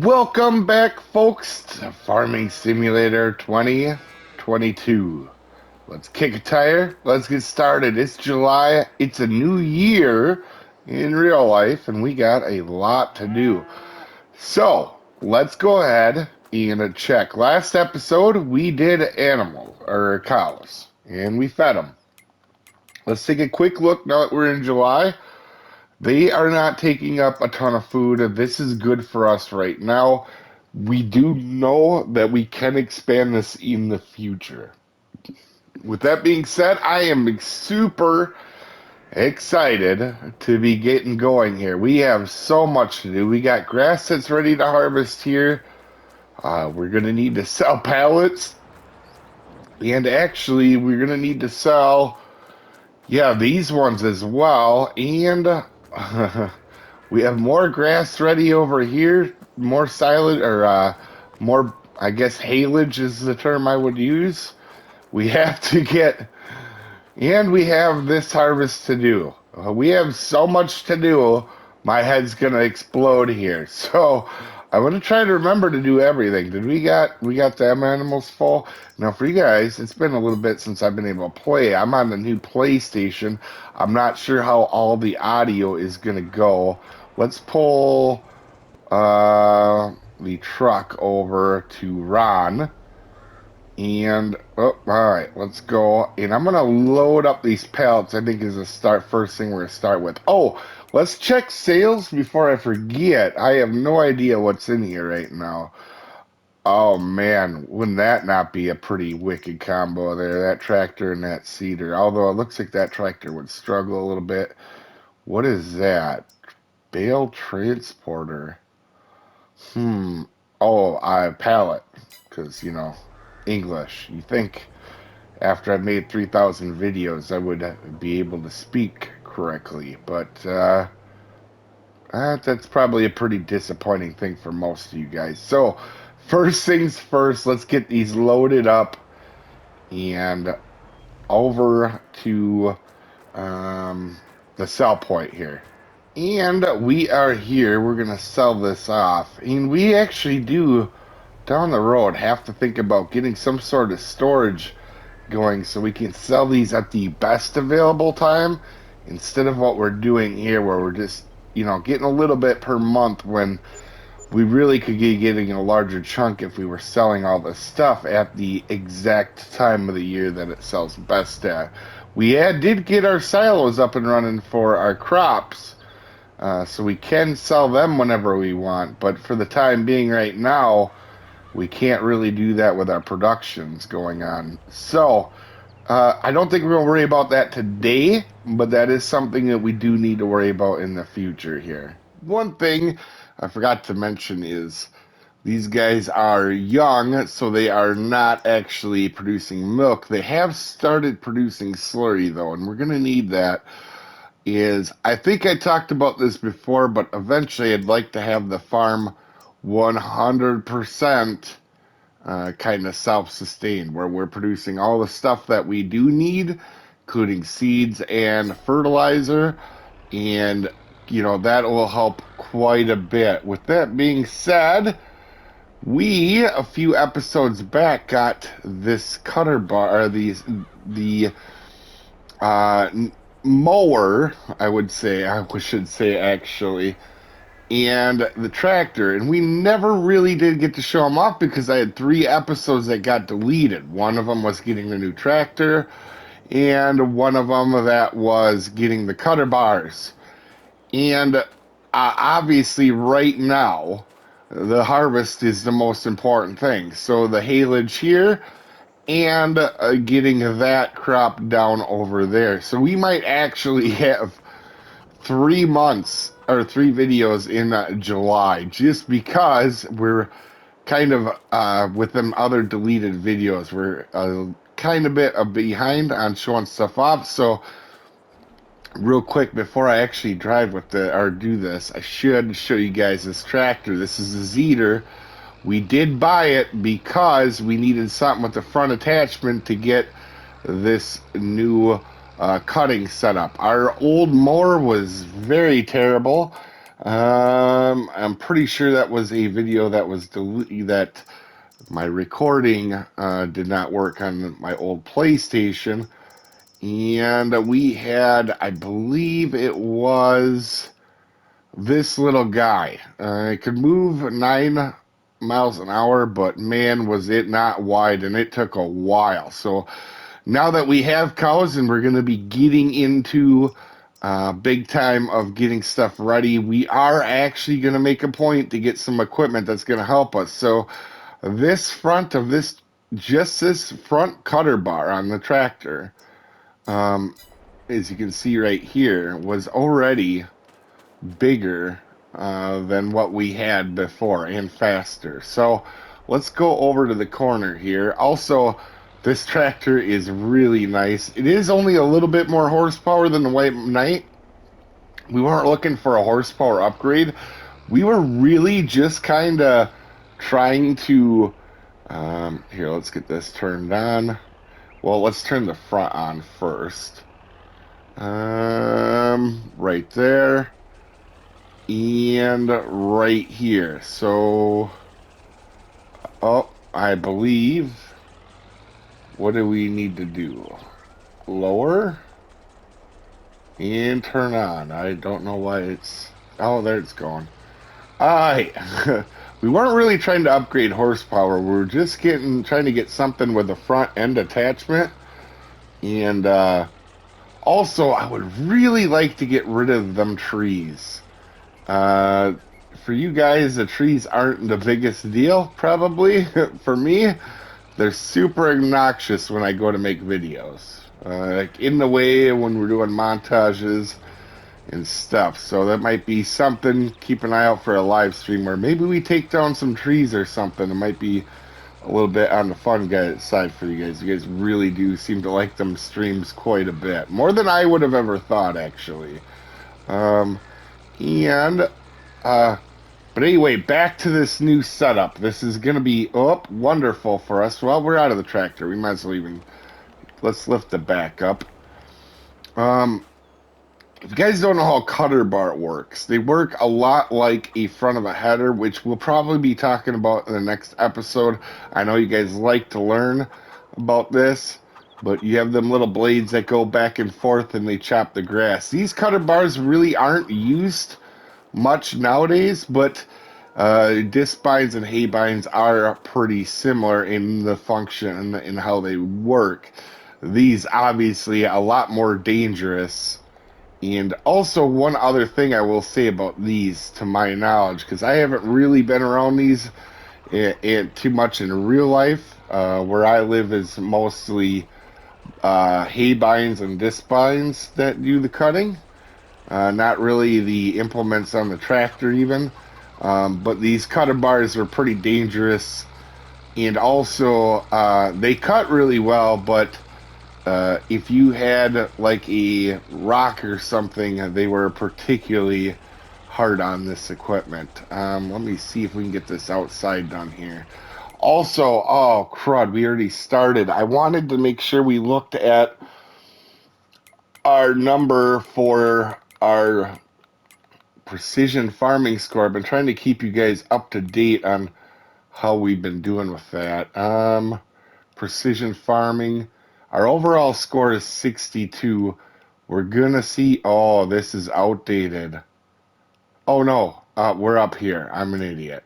Welcome back, folks, to Farming Simulator 2022. Let's kick a tire. Let's get started. It's July. It's a new year in real life, and we got a lot to do. So, let's go ahead and check. Last episode, we did animals, or cows, and we fed them. Let's take a quick look now that we're in July. They are not taking up a ton of food. This is good for us right now. We do know that we can expand this in the future. With that being said, I am super excited to be getting going here. We have so much to do. We got grass that's ready to harvest here. We're going to need to sell pallets. And actually, we're going to need to sell, these ones as well. And we have more grass ready over here, more silage, or more, I guess, haylage is the term I would use. We have to get, and we have this harvest to do. We have so much to do, my head's going to explode here. So I'm going to try to remember to do everything. We got them animals full? Now for you guys, it's been a little bit since I've been able to play. I'm on the new PlayStation. I'm not sure how all the audio is going to go. Let's pull the truck over to Ron. And, all right, let's go. And I'm going to load up these pallets, I think is the first thing we're going to start with. Oh, let's check sales before I forget. I have no idea what's in here right now. Oh, man, wouldn't that not be a pretty wicked combo there? That tractor and that seeder. Although it looks like that tractor would struggle a little bit. What is that? Bale transporter. Oh, pallet. Because, English. You think after I've made 3,000 videos I would be able to speak correctly, but that's probably a pretty disappointing thing for most of you guys. So first things first, let's get these loaded up and over to the sell point here. And we are here. We're going to sell this off. And we actually do, down the road, have to think about getting some sort of storage going so we can sell these at the best available time instead of what we're doing here where we're just, getting a little bit per month when we really could be getting a larger chunk if we were selling all this stuff at the exact time of the year that it sells best at. We did get our silos up and running for our crops, so we can sell them whenever we want, but for the time being right now, we can't really do that with our productions going on. So, I don't think we're going to worry about that today, but that is something that we do need to worry about in the future here. One thing I forgot to mention is these guys are young, so they are not actually producing milk. They have started producing slurry, though, and we're going to need that. I think I talked about this before, but eventually I'd like to have the farm 100% kind of self-sustained, where we're producing all the stuff that we do need, including seeds and fertilizer, and that will help quite a bit. With that being said, we a few episodes back got this cutter bar, or the mower, I should say actually, and the tractor, and we never really did get to show them off because I had 3 episodes that got deleted. One of them was getting the new tractor, and one of them that was getting the cutter bars. And obviously right now, the harvest is the most important thing. So the haylage here, and getting that crop down over there. So we might actually have 3 months or 3 videos in July just because we're kind of with them other deleted videos, we're kind of bit behind on showing stuff off. So real quick before I actually drive with do this, I should show you guys this tractor. This is a Zeter. We did buy it because we needed something with the front attachment to get this new cutting setup. Our old mower was very terrible. I'm pretty sure that was a video that was that my recording did not work on my old PlayStation. And we had, I believe it was this little guy. It could move 9 miles an hour, but man, was it not wide, and it took a while. So now that we have cows and we're going to be getting into big time of getting stuff ready, we are actually going to make a point to get some equipment that's going to help us. So this front of this, just this front cutter bar on the tractor, as you can see right here, was already bigger than what we had before and faster. So let's go over to the corner here. Also, this tractor is really nice. It is only a little bit more horsepower than the White Knight. We weren't looking for a horsepower upgrade. We were really just kind of trying to here, let's get this turned on. Well, let's turn the front on first. Right there. And right here. So, oh, I believe, what do we need to do? Lower and turn on. I don't know why it's, oh, there it's going. Alright. We weren't really trying to upgrade horsepower. We were just trying to get something with a front end attachment. And also, I would really like to get rid of them trees. For you guys, the trees aren't the biggest deal, probably. For me, they're super obnoxious when I go to make videos. Like in the way when we're doing montages and stuff. So that might be something. Keep an eye out for a live stream where maybe we take down some trees or something. It might be a little bit on the fun side for you guys. You guys really do seem to like them streams quite a bit. More than I would have ever thought, actually. But anyway, back to this new setup. This is going to be, wonderful for us. Well, we're out of the tractor. We might as well even, let's lift the back up. If you guys don't know how cutter bar works, they work a lot like a front of a header, which we'll probably be talking about in the next episode. I know you guys like to learn about this, but you have them little blades that go back and forth and they chop the grass. These cutter bars really aren't used much nowadays, but disc binds and hay binds are pretty similar in the function and how they work. These obviously a lot more dangerous. And also one other thing I will say about these, to my knowledge, because I haven't really been around these too much in real life. Where I live is mostly hay binds and disc binds that do the cutting. Not really the implements on the tractor even. But these cutter bars are pretty dangerous. And also, they cut really well, but if you had like a rock or something, they were particularly hard on this equipment. Let me see if we can get this outside done here. Also, oh crud, we already started. I wanted to make sure we looked at our number for our precision farming score. I've been trying to keep you guys up to date on how we've been doing with that. Precision farming. Our overall score is 62. We're gonna see. Oh, this is outdated. Oh no, we're up here. I'm an idiot.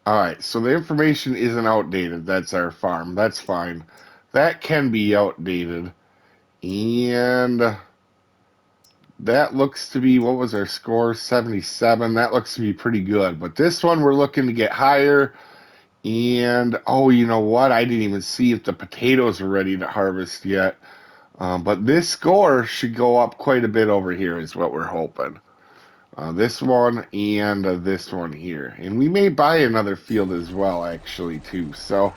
Alright, so the information isn't outdated. That's our farm. That's fine. That can be outdated. And that looks to be, what was our score? 77. That looks to be pretty good. But this one, we're looking to get higher. And, oh, you know what? I didn't even see if the potatoes are ready to harvest yet. But this score should go up quite a bit over here is what we're hoping. This one and this one here. And we may buy another field as well, actually, too. So,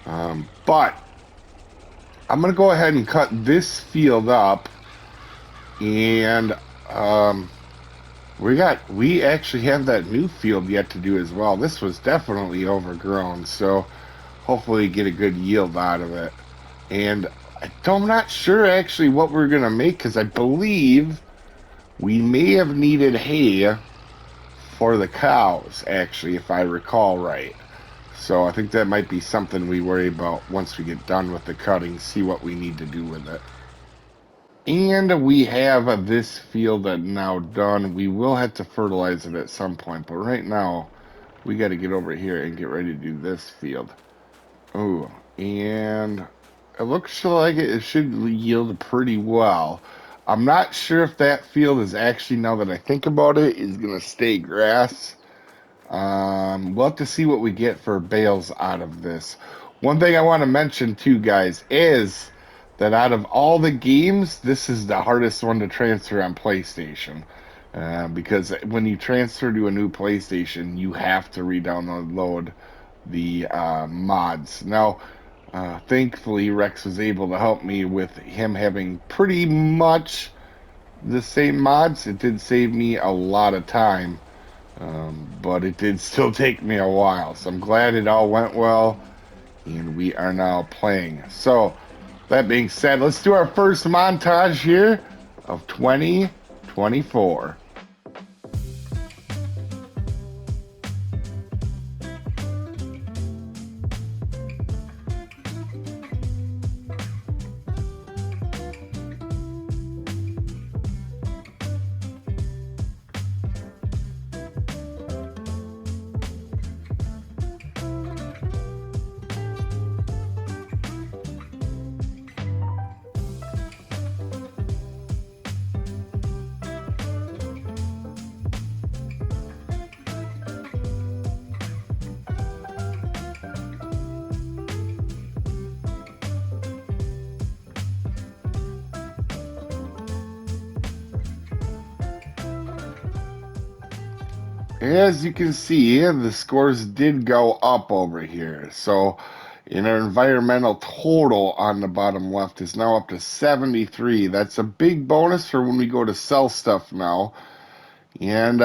but I'm going to go ahead and cut this field up. And we actually have that new field yet to do as well. This was definitely overgrown, so hopefully get a good yield out of it. And I'm not sure actually what we're gonna make, because I believe we may have needed hay for the cows, actually, if I recall right. So I think that might be something we worry about once we get done with the cutting, see what we need to do with it. And we have this field now done. We will have to fertilize it at some point, but right now we got to get over here and get ready to do this field. Oh, and it looks like it should yield pretty well. I'm not sure if that field is actually, now that I think about it, is going to stay grass. We'll have to see what we get for bales out of this. One thing I want to mention too, guys, is that out of all the games, this is the hardest one to transfer on PlayStation. Because when you transfer to a new PlayStation, you have to re-download the mods. Now, thankfully, Rex was able to help me with him having pretty much the same mods. It did save me a lot of time, but it did still take me a while. So I'm glad it all went well, and we are now playing. So, that being said, let's do our first montage here of 2024. As you can see, the scores did go up over here. So, in our environmental total on the bottom left is now up to 73. That's a big bonus for when we go to sell stuff now. And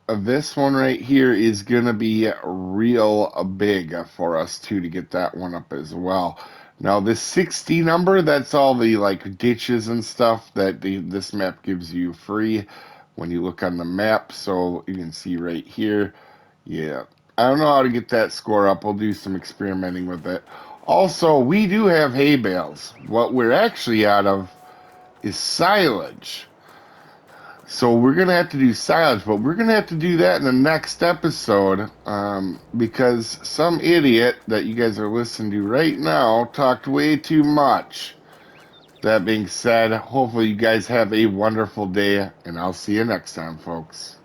this one right here is going to be real big for us, too, to get that one up as well. Now, this 60 number, that's all the like ditches and stuff that this map gives you free when you look on the map. So you can see right here. Yeah, I don't know how to get that score up. We'll do some experimenting with it. Also, we do have hay bales. What we're actually out of is silage. So we're going to have to do silage, but we're going to have to do that in the next episode, because some idiot that you guys are listening to right now talked way too much. That being said, hopefully you guys have a wonderful day, and I'll see you next time, folks.